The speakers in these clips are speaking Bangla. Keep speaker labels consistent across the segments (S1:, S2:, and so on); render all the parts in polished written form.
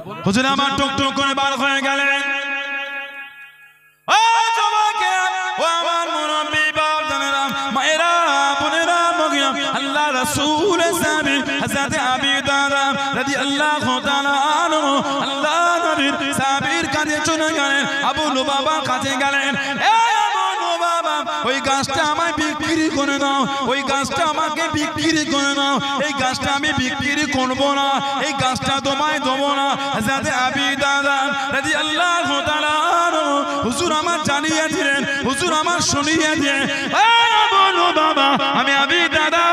S1: হুজুর আমার টুকটুক করে বার হয়ে গেলেন। ও যুবকে, ও আমার মুরব্বি বাপ জানেরা, মায়েরা, বোনেরা, মগিয়া, আল্লাহ রাসূল সাহাবী হযরত আবু দারদা রাদিয়াল্লাহু তাআলা আনহু আল্লাহ নবীর সাহাবীর কাছে চলে গেলেন, আবু লুবাবার কাছে গেলেন। ওই গাছটা আমায় বিক্রি করে দাও, ওই গাছটা আমাকে বিক্রি করে দাও, এই গাছটা আমি বিক্রি করব না, এই গাছটা তোমায় দেবো না। হযরত আবু দারদা রাদিয়াল্লাহু তাআলা আনহু হুজুর আমার জানিয়ে দিলেন, হুজুর আমার শুনিয়ে দিলেন, বলো বাবা আমি আবু দারদা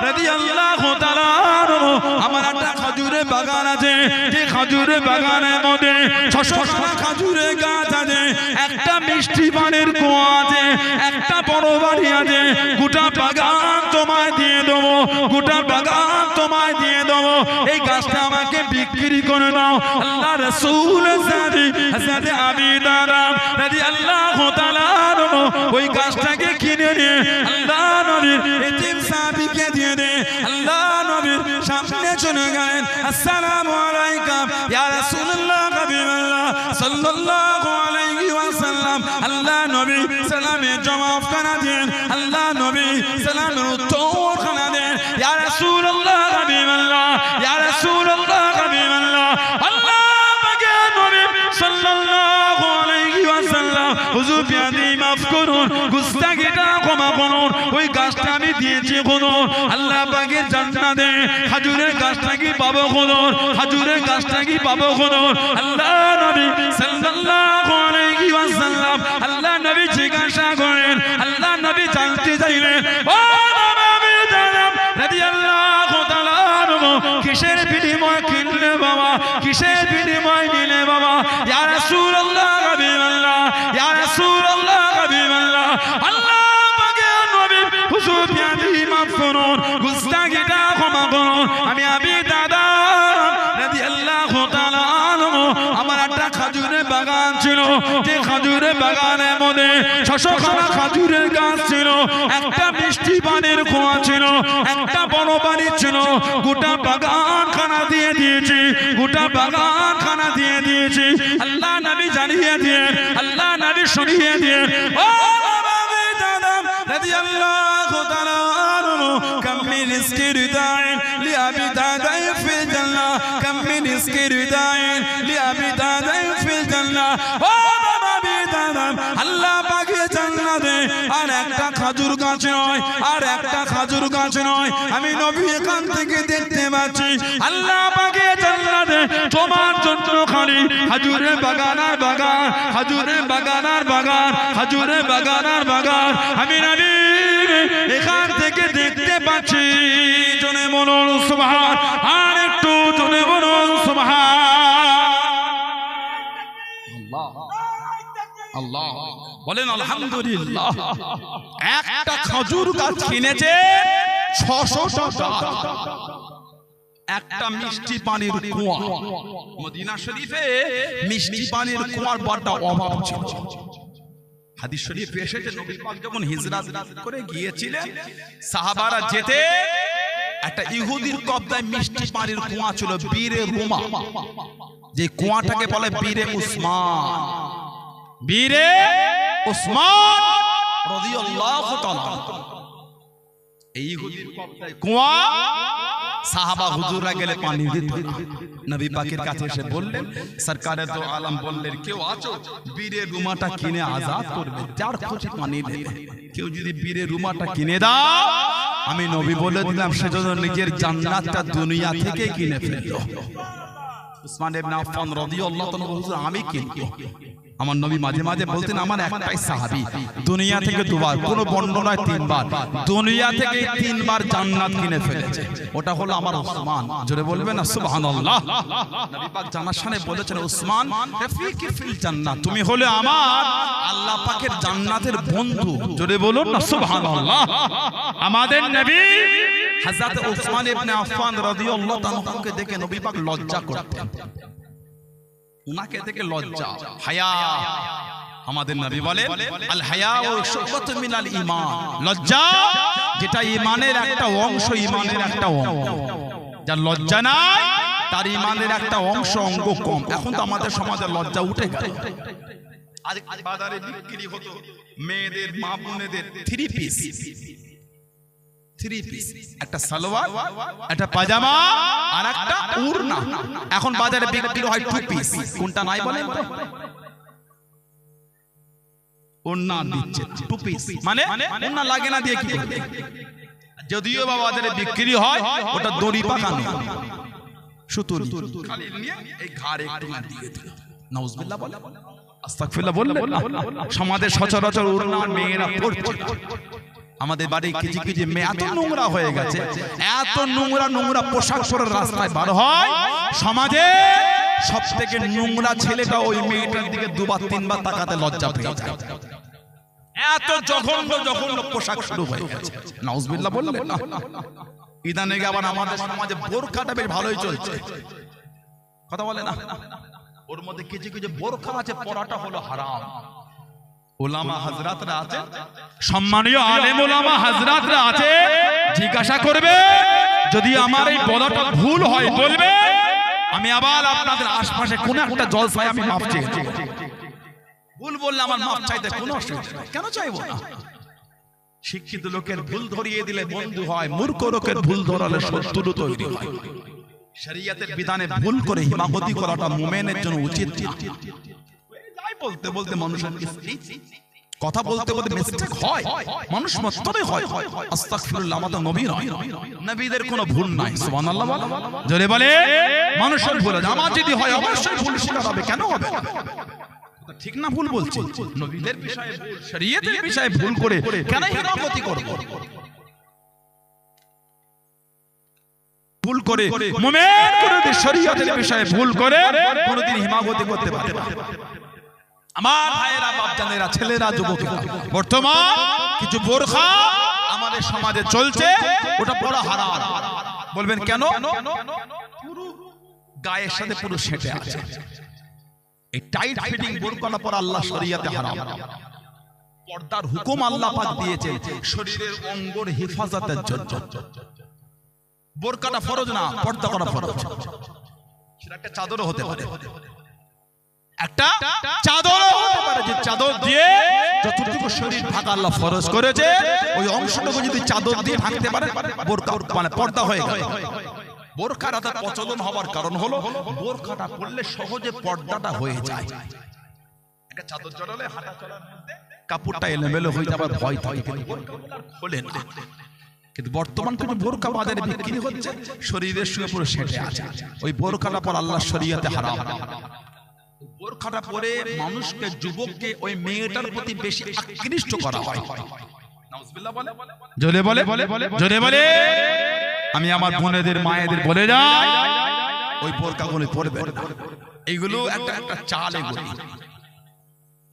S1: রাদিয়াল্লাহু তাআলা আনহু আমার একটা খেজুরের বাগান আছে, যে খেজুরের বাগানের মধ্যে 600 খেজুরের গাছ আছে, একটা মিষ্টি পানির কুয়া আছে, একটা বড় বাড়ি আছে, গোটা বাগান তোমায় দিয়ে দেবো, গোটা বাগান তোমায় দিয়ে দেবো, এই গাছটা আমাকে বিক্রি করে দাও। আল্লাহ রাসূল সাহাবী হযরত আবু দারদা রাদিয়াল্লাহু তাআলা আনহু ওই গাছটাকে কিনে নিয়ে আল্লাহ নবীর এতিম সাহাবীকে দিয়ে দেন। আল্লাহ নবীর সামনে চলে গেলেন, আসসালামু আলাইকা ইয়া রাসূলুল্লাহ হাবিবাল্লাহ সাল্লাল্লাহু আলাইহি ওয়াসাল্লাম। আল্লাহ নবী সালামের জবাব খানা দেন, আল্লাহ নবী সালামের উত্তর খানা দেন, ইয়া রাসূলুল্লাহ হাবিবাল্লাহ, ইয়া রাসূলুল্লাহ হাবিবাল্লাহ। আল্লাহ পাকের নবী সাল্লাল্লাহু আলাইহি ওয়াসাল্লাম হুজুর বিয়াদি মাফ করুন, গুস্তাখিটা ক্ষমা করুন, ওই গাছটা আমি দিয়েছি খুদুন, আল্লাহ পাকের জান্নাতে খেজুরের গাছটা কি পাবো খুদুন, খেজুরের গাছটা কি পাবো খুদুন। আল্লাহ নবী সাল্লাল্লাহু আলাইহি ওয়াসাল্লাম আল্লাহ নবী জিজ্ঞাসা করেন, আল্লাহ নবী জানতে চাইলেন, ও নবী রাদিয়াল্লাহু তাআলা আনহু কিসের বিনিময়ে কিনলে বাবা, কিসের বিনিময়ে নিলে বাবা? ইয়া রাসূলুল্লাহ হাবিবাল্লাহ, ইয়া রাসূলুল্লাহ হাবিবাল্লাহ। আল্লাহ পাকের নবী হুজুর বিয়াদি মাফ করুন, গুস্তাখিটা ক্ষমা করুন, আমি আবু দারদা রাদিয়াল্লাহু তাআলা আনহু আমার একটা খেজুরের বাগান ছিল, যে খেজুরের বাগানের মধ্যে 600 খেজুরের গাছ ছিল, একটা মিষ্টি পানির কুয়া ছিল, একটা বড় বাড়ি ছিল, গোটা বাগান খানা দিয়ে দিয়েছি, গোটা বাগান খানা দিয়ে দিয়েছি। আল্লাহ নবী জানিয়ে দিয়ে, আল্লাহ নবী শুনিয়ে দিয়ে, ও আবু দারদা রাদিয়াল্লাহু তাআলা আনহু কাম মিন ইসতিরদাইন লি আবি দারদা ফিল জান্নাহ, কাম মিন ইসতিরদাইন লি আবি দারদা ফিল জান্নাহ। ও আবু দারদা আল্লাহ পাকের জান্নাতে আর একটা খেজুর গাছ নয়, আর একটা খেজুর গাছ নয়, আমি নবী এখান থেকে দেখতে পাচ্ছি আল্লাহ পাকের জান্নাতে তোমার জন্য খালি খেজুরের বাগান আর বাগান, খেজুরের বাগান আর বাগান, খেজুরের বাগান আর বাগান, আমি নবী এখান থেকে দেখতে পাচ্ছি। জনে বলুন সুবহান, আর একটু জনে বলুন সুবহান। আল্লাহ বলেন আলহামদুলিল্লাহ। একটা খেজুর গাছ কিনেছে 600 টাকা, একটা মিষ্টি পানির কুয়া। মদিনা শরীফে মিষ্টি পানির কুয়ার বড় অভাব ছিল। হাদিস শরীফে এসেছে নবী পাক যখন হিজরত করে গিয়েছিলেন, সাহাবারা যেতে একটা ইহুদির কবজায় মিষ্টি পানির কুয়া ছিল, বীরে রুমা, যে কুয়াটাকে বলে বীরে উসমান, বীরে উসমান রাদিয়াল্লাহু তাআলা। এই ইহুদির কবজায় কুয়া, সাহাবা হুজুররা গেলে পানি দিত, নবী পাকের কাছে এসে বললেন, সরকারে তো আলম বললেন, কেউ আছো বীরে রুমাটা কিনে আজাদ করবে, যার খুশি পানি দেবে, কেউ যদি বীরে রুমাটা কিনে দাও, আমি নবী বলে দিলাম সেজন্য নিজের জান্নাতটা দুনিয়া থেকে কিনে ফেললো। উসমান ইবনে আফফান রাদিয়াল্লাহু তাআলা হুজুর আমি কিনবো। আমার নবী মাঝে মাঝে বলতেন, আমার একটাই সাহাবী দুনিয়া থেকে দুবার, কোনো বর্ণনায় 3 বার, দুনিয়া থেকে 3 বার জান্নাত কিনে ফেলেছে, ওটা হলো আমার উসমান। জোরে বলবেন না সুবহানাল্লাহ। নবী পাক জানার শানে বলেছেন, উসমান রাফিকি ফিল জান্নাত, তুমি হলে আমার আল্লাহ পাকের জান্নাতের বন্ধু। জোরে বলুন না সুবহানাল্লাহ। আমাদের নবী হযরত উসমান ইবনে আফফান রাদিয়াল্লাহু তাআলাকে দেখে নবী পাক লজ্জা করতেন, উনাকে দেখে লজ্জা, হায়া। আমাদের নবী বলেন, আল হায়াউ শুবাতুম মিনাল ঈমান, লজ্জা যেটা ঈমানের একটা অংশ, ঈমানের একটা অঙ্গ। যার লজ্জা নাই তার ইমানের একটা অংশ অঙ্গ কম। এখন তো আমাদের সমাজে লজ্জা উঠে গেল। আজ বাজারে বিক্রি হতো মেয়েদের মা বোনেদের থ্রি পিস, একটা সালোয়ার, একটা পাজামা আর একটা ওড়না। এখন বাজারে বিক্রি হয় টু পিস। কোনটা নাই বলেন তো? ওড়না দিচ্ছে টু পিস, মানে ওড়না লাগে না দিয়ে কি করবে? যদিও বা বাজারে বিক্রি হয় ওটা দড়ি পাকানো সুতুলি, খালি নিয়ে এই ঘাড়ে একটু দিয়ে দিল। নাউজুবিল্লাহ বলে, আস্তাগফিরুল্লাহ বললেন না। সমাজে সচরাচর ওড়না মেয়েরা পড়ছে। আমাদের বাড়ি কিছু কিছু মেয়ে এত নোংরা হয়ে গেছে, এত নোংরা পোশাক পরে রাস্তায় বার হয়। সমাজে সব থেকে নোংরা ছেলেটা ওই মেয়েটার দিকে দুবার তিনবার তাকাতে লজ্জা পেয়ে যায়। এত জঘন্য পোশাক শুরু হয়ে গেছে। নাউজুবিল্লাহ বললেন না। ইদানিং আবার আমাদের সমাজে বোরখাটা বেশ ভালোই চলছে, কথা বলে না। ওর মধ্যে কিছু কিছু বোরখা আছে, পরাটা হলো হারাম। ওলামা হযরতরা আছে, সম্মানীয় আলেম ওলামা হযরতরা আছে, জিজ্ঞাসা করবে যদি আমার এই বলাটা ভুল হয় বলবে। আমি আবার আপনাদের আশপাশে কোন একটা জলসায় আমি মাফ চাইছি। ভুল বললে আমার মাফ চাইতে কোনো অসুবিধা নেই, কেন চাইবো না? শিক্ষিত লোকের ভুল ধরিয়ে দিলে বন্ধু হয়, মূর্খ লোকের ভুল ধরালে শত্রু তৈরি হয়। শরীয়তের বিধানে ভুল করে হিমাগতি করাটা মুমিনের জন্য উচিত না। বলতে বলতে মানুষের কথা বলতে বলতে মিস্টেক হয়, মানুষ মস্তবে হয়। আস্তাগফিরুল্লাহ, আমাদের নবী নয়, নবীদের কোনো ভুল নাই। সুবহানাল্লাহ বলে, জোরে বলে। মানুষের ভুল আছে, আমার যদি হয় অবশ্যই ভুল স্বীকার হবে, কেন হবে? ঠিক না ভুল বলছি? নবীদের বিষয়ে, শরীয়তের বিষয়ে ভুল করে কেন হিমাগতি করব? ভুল করে মুমিন কোনদিন শরীয়তের বিষয়ে ভুল করে কোনদিন হিমাগতি করতে পারে না। আমার ভাইয়েরা, বাপজানেরা, ছেলেরা, যুবকেরা, বর্তমান কিছু বোরখা আমাদের সমাজে চলছে, ওটা বড় হারাম। বলবেন কেন? পুরো গায়ের সাথে পুরো সেটে আছে। এই টাইট ফিটিং বোরখাটা পরা আল্লাহ শরীয়তে হারাম। পর্দার হুকুম আল্লাহ পাক দিয়েছে শরীরের অঙ্গের হেফাজতের জন্য। বোরখাটা ফরজ না, পর্দা করা ফরজ। সেটা একটা চাদরও হতে পারে, একটা চাদরও হতে পারে, যে চাদর দিয়ে যতটুকু শরীর ঢাকা আল্লাহ ফরজ করেছে ওই অংশটুকু যদি চাদর দিয়ে ঢাকতে পারে বোরকা মানে পর্দা হয়ে গেল। বোরখার এত প্রচলন হওয়ার কারণ হলো বোরখাটা পরলে সহজে পর্দাটা হয়ে যায়। একটা চাদর জড়ালে হাঁটা চলার মধ্যে কাপড়টা এলোমেলো হয়ে যাবার ভয় থাকে, খোলে না। কিন্তু বর্তমান কোনো বোরকা বাজারে বিক্রি হচ্ছে, শরীরের সঙ্গে পুরো সেটে আছে। ওই বোরখাটা পর আল্লাহ শরীয়তে হারাম। বোরখাটা পরে মানুষকে, যুবককে ওই মেয়েটার প্রতি বেশি আকৃষ্ট করা হয়। নাউজুবিল্লাহ বলে, জোরে বলে, জোরে বলে। আমি আমার বোনেদের, মায়েদের বলে যাই, ওই বোরকাগুলো পরবে না। এইগুলো একটা একটা চাল। এগুলো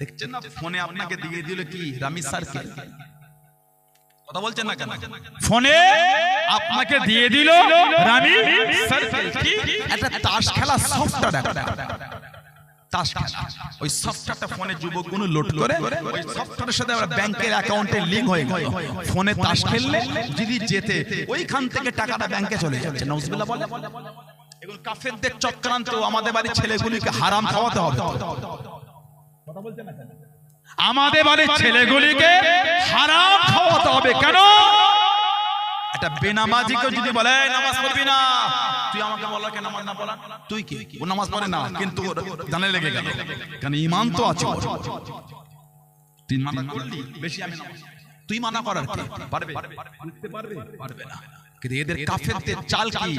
S1: দেখছেন না, ফোনে আপনাকে দিয়ে দিল কি রামি সার্কেল, কথা বলছেন না কেন? ফোনে আপনাকে দিয়ে দিল রামি সার্কেল, কি একটা তাস খেলা সফটওয়্যার, তাস খেলা। ওই সফটওয়্যারটা ফোনে যুবকগুলো লোড করে, ওই সফটওয়্যারের সাথে আমরা ব্যাংকের অ্যাকাউন্টে লিংক হয়ে গেল। ফোনে তাস খেললে যদি জেতে, ওইখান থেকে টাকাটা ব্যাংকে চলে যাচ্ছে। নাউজুবিল্লাহ বলে। এগুলো কাফেরদের চক্রান্ত। আমাদের বাড়ির ছেলেগুলিকে হারাম খাওয়াতে হবে। কথা বলছেন না কেন? আমাদের বাড়ির ছেলেগুলিকে হারাম খাওয়াতে হবে। কেন? একটা বেনামাজিকে যদি বলে নামাজ পড়বি না, তুই আমাকে বলা কেন নামাজ না পড়া? তুই কি? ও নামাজ পড়ে না কিন্তু জানে লেগে গেল, কারণ ঈমান তো আছে। তুই মানা করলি বেশি, আমি নামাজ, তুই মানা করার কি? পারবে? পারবে না। কিন্তু এদের কাফেরদের চাল কি?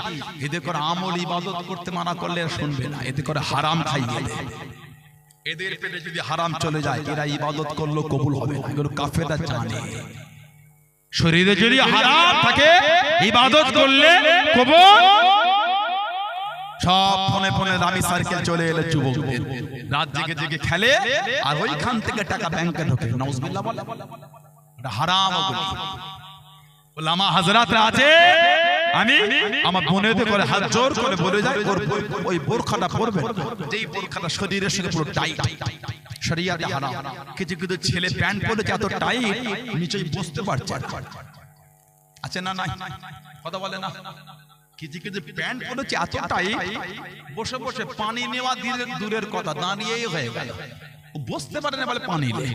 S1: এদের করে আমল ইবাদত করতে মানা করলে শুনবে না, এদের করে হারাম খাইয়ে দেয়। এদের পেটে যদি হারাম চলে যায়, এরা ইবাদত করলেও কবুল হবে না। এগুলো কাফেররা জানে। শরীরে যদি হারাম থাকে, ইবাদত করলে কবুল। সব ফোনে ফোনে দামি সার্কেল চলে এলে যুবকদের, রাত জেগে জেগে খেলে আর ওইখান থেকে টাকা ব্যাংকে ঢোকে। নাউজুবিল্লাহ বলে, এটা হারাম। ওলামা হযরতরা আছে, আমি আমার বোনেদের করে হাত জোর করে বলে যাই, ওই বোরখাটা পরবে, যেই বোরখাটা শরীরের সঙ্গে পুরো টাইট, শরীয়তে হারাম। কিছু কিছু ছেলে প্যান্ট পরেছে এত টাইট, নিচেই বসতে পারছে। আছে না নাই? কথা বলে না? কিছু কিছু প্যান্ট পরেছে এতটাই, বসে বসে পানি নেওয়া দূরের কথা, দাঁড়িয়েই হয়ে গেল, বসতে পারে না বলে পানি নেই।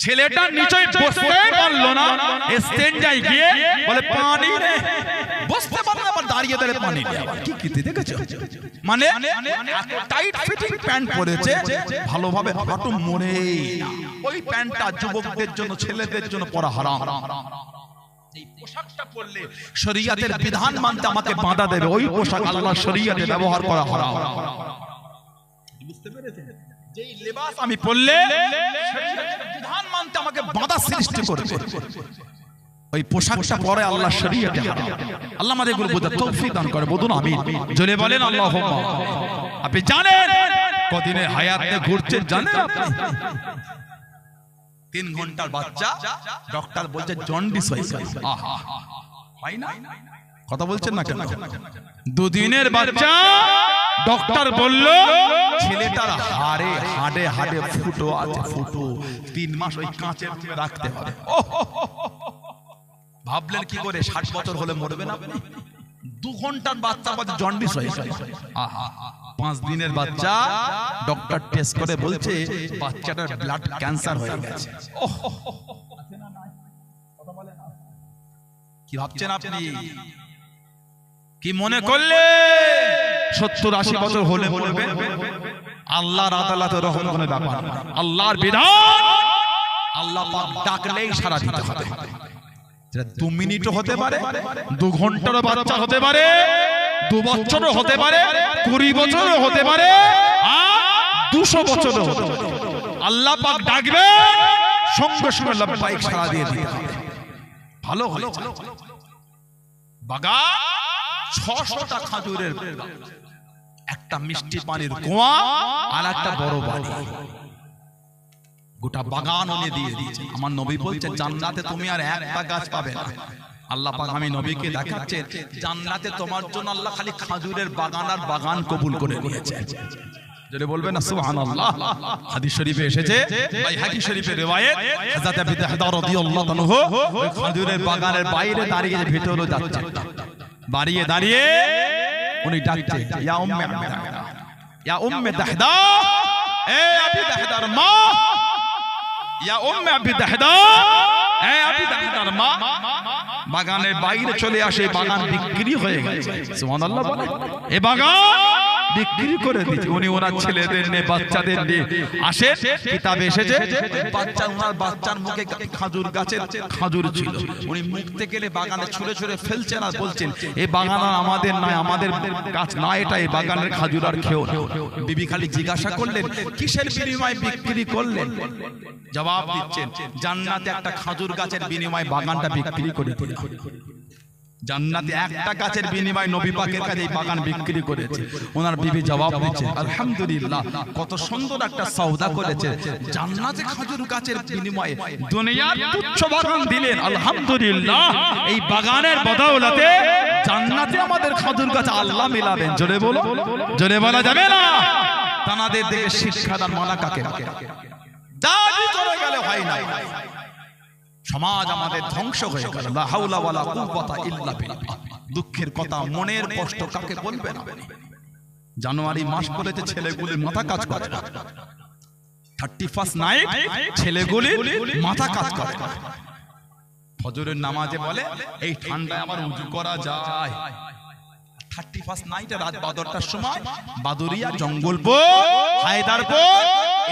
S1: ছেলেটা নিচে বসতে পারলো না, স্ট্যান্ডায় গিয়ে বলে পানি নেই, বসতে পারে না, দাঁড়িয়ে দাঁড়িয়ে পানি নেই। কি কি দেখেছো? মানে টাইট ফিটিং প্যান্ট পরেছে, ভালোভাবে হাঁটু মরে। ওই প্যান্টটা যুবকদের জন্য, ছেলেদের জন্য পরা হারাম। এই পোশাকটা পরলে শরীয়তের বিধান মানতে আমাকে বাধা দেবে, ওই পোশাক আল্লাহর শরীয়তে ব্যবহার করা হারাম। বুঝতে পেরেছেন? যেই লেবাস আমি পরলে শরীয়তের বিধান মানতে আমাকে বাধা সৃষ্টি করবে, ওই পোশাকটা পরে আল্লাহর শরীয়তে হারাম। আল্লাহ আমাদের এগুলো বোঝার তৌফিক দান করে, বলুন আমিন। জোরে বলেন আল্লাহুম্মা। আপনি জানেন কদিনে হায়াতে ঘুরছেন জানেন আপনি? 3 ঘন্টার বাচ্চা, ডক্টর বলছে জন্ডিস হয়েছে। আহা, হয় না? কথা বলছেন না কেন? 2 দিনের বাচ্চা, ডক্টর বলল ছেলেটার হাড়ে ফুটো আছে, ফুটো 3 মাস ওই কাঁচের মধ্যে রাখতে হবে। ভাবলেন কি করে 60 বছর হলে মরবে না আপনি? 2 ঘন্টার বাচ্চা বলছে জন্ডিস হয়েছে। আহা, 5 দিনের বাচ্চা, ডক্টর টেস্ট করে বলছে বাচ্চাটার ব্লাড ক্যান্সার হয়ে গেছে। কি ভাবছেন আপনি? কি মনে করলে 70-80 বছর হলে মরবে? আল্লাহর আদালতের রহমতের ব্যাপার, আল্লাহর বিধান, আল্লাহ পাক ডাকলেই সাড়া দিতে হবে। 2 মিনিটও হতে পারে, 2 ঘন্টারও বাচ্চা হতে পারে, 2 বছরও হতে পারে, 20 বছরও হতে পারে, আর 200 বছরও হতে পারে। আল্লাহ পাক ডাকবে, সঙ্গে সঙ্গে লব্বাইক সাড়া দিয়ে দিতে হবে। ভালো হয়েছে। বাগান 600টা খাজুরের, একটা মিষ্টি পানির কুয়া, আর একটা বড় বাড়ি, গোটা বাগান উনি দিয়ে দিয়েছে। আমার নবী বলছে জান্নাতে তুমি আর একটা গাছ পাবে না। আল্লাহ পাক আমি নবীকে দেখাচ্ছেন জান্নাতে তোমার জন্য আল্লাহ খালি খাজুরের বাগান আর বাগান কবুল করে নিয়েছে। যদি বলবেন না সুবহানাল্লাহ। হাদিস শরীফে এসেছে, বাইহাকি শরীফের রিওয়ায়াত, হযরত আবু দাহদা রাদিয়াল্লাহু তাআলা ওই খাজুরের বাগানের বাইরে দাঁড়িয়ে ভিতরে যাচ্ছে, দাঁড়িয়ে উনি ডাকছে ইয়া উম্মে দাহদা, ইয়া উম্মে দাহদা, এ আবু দাহদার মা, ইয়া উম্মে আবু দাহদা, এ আবু দাহদার মা। বাগানের বাইরে চলে আসে, বাগান বিক্রি হয়ে গেছে। সুবহানাল্লাহ বলে, এই বাগান বিক্রি করে দিয়েছে। উনি ওনার ছেলেদের নিয়ে, বাচ্চাদের নিয়ে আসে। কিতাবে এসেছে ওনার বাচ্চার মুখে খাজুর গাছের খাজুর ছিল, উনি মুখতে গেলে বাগানে ছুঁড়ে ছুঁড়ে ফেলছেন আর বলছেন এই বাগান আমাদের নয়, আমাদের গাছ না এটা, এই বাগানের খাজুর আর খেও না। বিবি খালি জিজ্ঞাসা করলেন কিসের বিনিময়ে বিক্রি করলেন? জবাব দিচ্ছেন জান্নাতে একটা খাজুর গাছের বিনিময়ে বাগানটা বিক্রি করে দিলেন। জান্নাতে একটা গাছের বিনিময়ে নবী পাকের কাছে এই বাগান বিক্রি করেছে। ওনার বিবি জবাব দিচ্ছে আলহামদুলিল্লাহ, কত সুন্দর একটা সওদা করেছে। জান্নাতে খাজুর গাছের বিনিময়ে দুনিয়ার তুচ্ছ বাগান দিলেন, আলহামদুলিল্লাহ। এই বাগানের বদৌলতে জান্নাতে আমাদের খাজুর গাছ আল্লাহ মিলাবেন। জোরে বলো, জোরে বলা যাবে না? তানাদের দিকে শিক্ষাদান মানা কাকে? দাবি করে গেলে হয় না। সমাজ আমাদের ধ্বংস হয়ে গেল। লা হাওলা ওয়ালা কুওয়াতা ইল্লা বিল্লাহ। দুঃখের কথা, মনের কষ্ট কাকে বলবেন আপনি? জানুয়ারি মাস করেছে, ছেলেগুলির মাথা কাজ করে না। 31st নাইট ছেলেগুলির মাথা কাজ করে না। ফজরের নামাজে বলে এই ঠান্ডায় আবার উযু করা যায়। 31st নাইটে রাত 12টার সময় বাদুরিয়া, জঙ্গলপুর, হায়দারপুর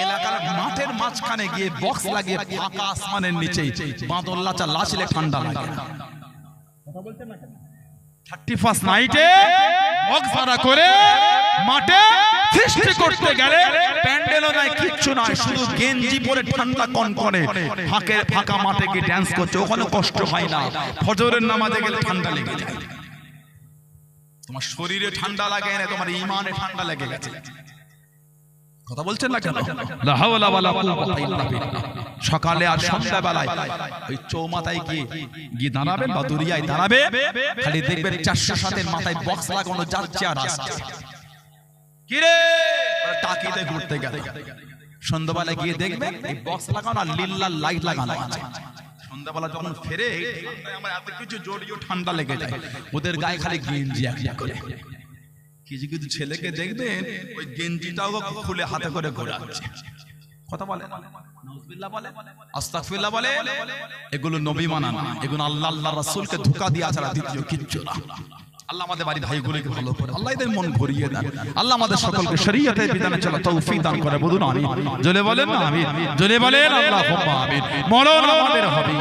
S1: এলাকার মাঠের মাঝখানে গিয়ে বক্স লাগিয়ে ফাঁকা আসমানের নিচে বাদল লাচা লাচলে ঠান্ডা লাগে। কথা বলছেন না কেন? 31st নাইটে বক্স ভাড়া করে মাঠে সৃষ্টি করতে গেলে প্যান্ডেলও নাই, কিচ্ছু নাই, শুধু গেঞ্জি পরে ঠান্ডা কনকনে ফাঁকা মাঠে গিয়ে ড্যান্স করছে। ওখানে কষ্ট হয় না। ফজরের নামাজে গেলে ঠান্ডা লেগে যায়। তোমার শরীরে ঠান্ডা লাগে না, তোমার ঈমানে ঠান্ডা লেগে গেছে। কথা বলছেন না কেন? লা হাওলা ওয়ালা কুওয়াতা ইল্লা বিল্লাহ। সকালে আর সন্ধ্যা বেলায় ওই চৌমাথায় গিয়ে দাঁড়াবেন বা দুরিয়ায় দাঁড়াবে, খালি দেখবেন 407 এর মাথায় বক্স লাগানো যাচ্ছে আর আসছে। কি রে টাকিতে ঘুরতে গেল, সন্ধ্যাবেলায় গিয়ে দেখবেন এই বক্স লাগানো আর লিল্লার লাইট লাগানো আছে। সন্ধ্যাবেলা যখন ফেরে আমার এত কিছু জড়িয়ে ঠান্ডা লেগে যায়, ওদের গায়ে খালি গেঞ্জি একটা করে। কিছু কিছু ছেলেকে দেখবেন ওই গেঞ্জিটাও খুলে হাতে করে ঘোরাচ্ছে, কথা বলে, নাউজুবিল্লাহ বলে, আস্তাগফিরুল্লাহ বলে। এগুলো নবী মানা না, এগুলো আল্লাহ আল্লাহ রাসূলকে ধোঁকা দেয়া ছাড়া দ্বিতীয় কিচ্ছু না। আল্লাহ আমাদের বাড়ির ভাইগুলোকে ভালো করে, আল্লাহ এদের মন ভরিয়ে দেন, আল্লাহ আমাদের সকলকে শরীয়তের বিধানে চলা তৌফিক দান করে। বলুন আমিন, জোরে বলেন না আমিন, জোরে বলেন আল্লাহুম্মা আমিন। মরণ আমাদের হবে।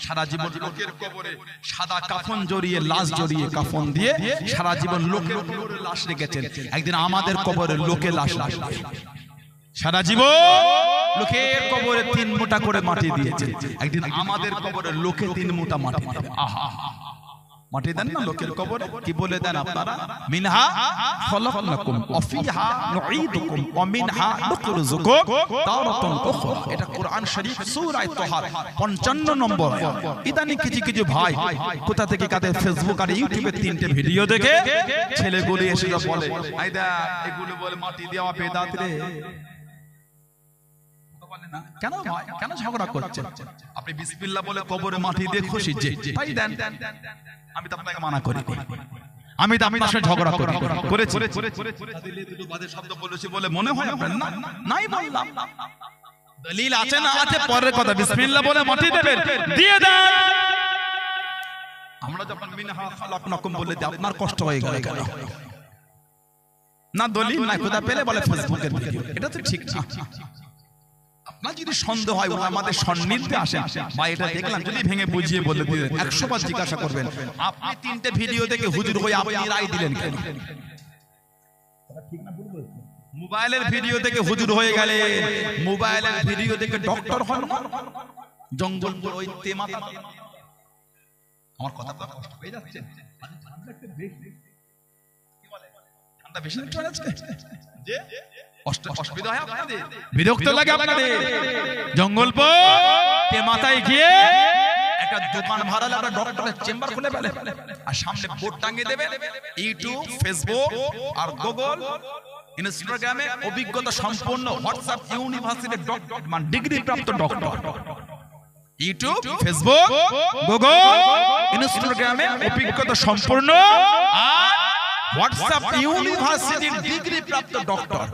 S1: সারা জীবন লোকের কবরে সাদা কাফন জড়িয়ে, লাশ জড়িয়ে কাফন দিয়ে সারা জীবন লোকের কবরে লাশ রেখেছেন, একদিন আমাদের কবরে লোকে লাশ রাখবে। সারা জীবন লোকের কবরে 3 মুঠা করে মাটি দিয়েছে, একদিন আমাদের কবরে লোকে 3 মুঠা মাটি দেবে। আহা, মাটি দেন না লোকের কবরে, কি বলে দেন আপনারা? মিনহা খলাকনাকুম ওয়া ফিহা নুঈদুকুম ওয়া মিনহা নুখরিজুকুম তারাতান উখরা। এটা কোরআন শরীফ সূরা তাহা 55 নম্বর আয়াত। ইদানিং কিছু কিছু ভাই কোথা থেকে কাদের ফেসবুক আর ইউটিউবে 3টে ভিডিও দেখে ছেলেগুলো এসে বলে, আইদা এগুলো বলে মাটি দেওয়া বেদাত রে। কেন ভাই, কেন ঝগড়া করছেন? আপনি বিসমিল্লাহ বলে কবরে মাটি দিয়ে খুশি যে তাই দেন, আমি তো আপনাকে মানা করি, আমি তো আপনার সাথে ঝগড়া করেছি, দুটো বাজে শব্দ বলেছি বলে মনে হয় আপনার? না, নাই বললাম। দলিল আছে না আছে পরের কথা, বিসমিল্লাহ বলে মাটি দেবেন, দিয়ে দেন। আমরা যখন মিনহা খালাকনাকুম বলে দিই, আপনার কষ্ট হয়ে গেল কেন? না দলিল না, কোথা পেলে বলে ফেসবুকের ভিডিও, এটা তো ঠিক না। আপনার যদি সন্দেহ হয় আমাদের সন্নিধ্যে আসেন, বা এটা দেখলাম যদি ভেঙে বুঝিয়ে বলে দিলেন, 100 বার জিজ্ঞাসা করবেন আপনি 3টে ভিডিও দেখে হুজুর হয়ে আপনি রায় দিলেন কেন? মোবাইলের ভিডিও দেখে হুজুর হয়ে গেলে, মোবাইলের ভিডিও দেখে ডক্টর হন না, জঙ্গল ওই তেমাতা। আমার কথা তো কষ্ট হয়ে যাচ্ছে, ঠান্ডা বেশি লাগছে যে অসুবিধা হয় আপনাদের, বিরক্ত লাগে আপনাদের। জঙ্গল মাথায় গিয়ে একটা দোকান ভাড়া লাগে, ডক্টরের চেম্বার খুলে ফেলে, আর সামনে বোর্ড টাঙিয়ে দেবে ইউটিউব, ফেসবুক আর গুগল, ইনস্টাগ্রামে অভিজ্ঞতা সম্পন্ন, হোয়াটসঅ্যাপ ইউনিভার্সিটি ডক্টর মানে ডিগ্রি প্রাপ্ত ডক্টর। ইউটিউব, ফেসবুক, গুগল, ইনস্টাগ্রামে অভিজ্ঞতা সম্পন্ন আর হোয়াটসঅ্যাপ ইউনিভার্সিটি ডিগ্রি প্রাপ্ত ডক্টর।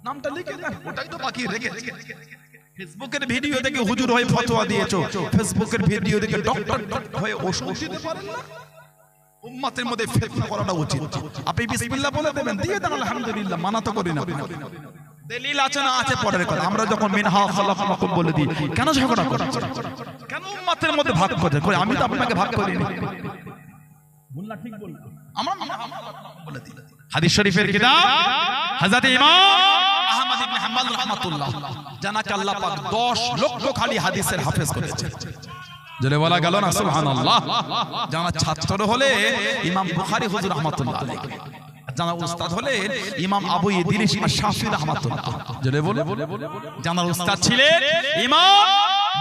S1: নামটা লিখে দেন, ওটাই তো বাকি রেখে। ফেসবুকের ভিডিও দেখে হুজুর হয়ে ফতোয়া দিয়েছো, ফেসবুকের ভিডিও দেখে ডক্টর হয়ে ওষুধ দিতে পারেন না? উম্মতের মধ্যে ফিতনা করাটা উচিত। আপনি বিসমিল্লাহ বলে দেবেন, দিয়ে দেন আলহামদুলিল্লাহ, মানা তো করি না। দলিল আছে না আছে পরের কথা। আমরা যখন মিনহা খালাকনাকুম বলে দিই, কেন ঝগড়া করছেন? কেন উম্মতের মধ্যে ভাগ করছেন? আমি তো আপনাকে ভাগ করিনি। বললা ঠিক বললা, আমরা বলে দিই। হাদিস শরীফের কিতাব হযরত ইমাম আহমদ ইবনে হাম্বল রাহমাতুল্লাহ, জানাকে আল্লাহ পাক 10 লক্ষ খালি হাদিসের হাফেজ করেছেন। জলে বলা গেল না সুবহানাল্লাহ। জানা ছাত্র হলে ইমাম বুখারী হুজুর রাহমাতুল্লাহ আলাইহি, জানা উস্তাদ হলে ইমাম আবু ইদ্রিস আশ-শাফি রাহমাতুল্লাহ। জলে বলে জানার উস্তাদ ছিলেন ইমাম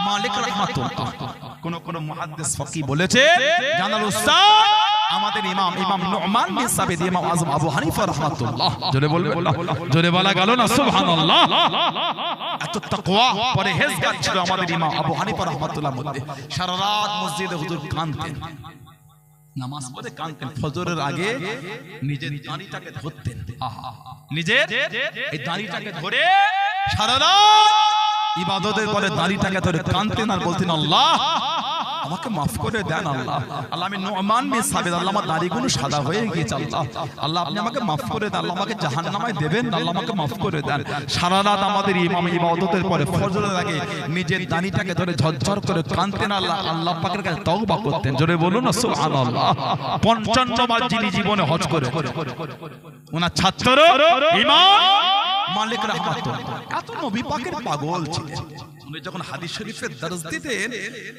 S1: মালিক রাহমাতুল্লাহ। কোন মুহাদ্দিস ফকি বলেছে জানার উস্তাদ আমাদের ইমাম নুমান বিন সাবিত, ইমাম আযম আবু হানিফা রাহমাতুল্লাহ। জোরে বলবে, জোরে বলা গেল না সুবহানাল্লাহ। এত তাকওয়া পরহেজগার ছিল আমাদের ইমাম আবু হানিফা রাহমাতুল্লাহ মধ্যে। সারা রাত মসজিদে হুজুর কাঁদতেন, নামাজ পড়ে কাঁদতেন, ফজরের আগে নিজের দাড়িটাকে ধরতেন, নিজের এই দাড়িটাকে ধরে সারা রাত ইবাদতের পরে দাড়িটাকে ধরে কাঁদতেন আর বলতেন, আল্লাহ আমাকে মাফ করে দেন আল্লাহ। আল্লাহ আমি নুমান বিন সাবিত, আল্লাহ আমার দাড়িগুলো সাদা হয়ে গিয়েছে, আল্লাহ আল্লাহ আপনি আমাকে মাফ করে দেন, আল্লাহ আমাকে জাহান্নামে দেবেন, আল্লাহ আমাকে মাফ করে দেন। সারা রাত আমাদের ইমাম ইবাদতের পরে ফজরের আগে নিজের দাড়িটাকে ধরে ঝরঝর করে কাঁদতেন, আল্লাহ আল্লাহ পাকের কাছে তওবা করতেন। জোরে বলুন না সুবহানাল্লাহ। 55 বার যিনি জীবনে হজ করে, ওনার ছাত্র ইমাম মালিক রাহমাতুল্লাহ এত নবী পাকের পাগল ছিলেন। উনি যখন হাদিস শরীফের দরস দিতেন,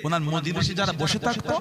S1: ওনার মজলিসে যারা বসে থাকতো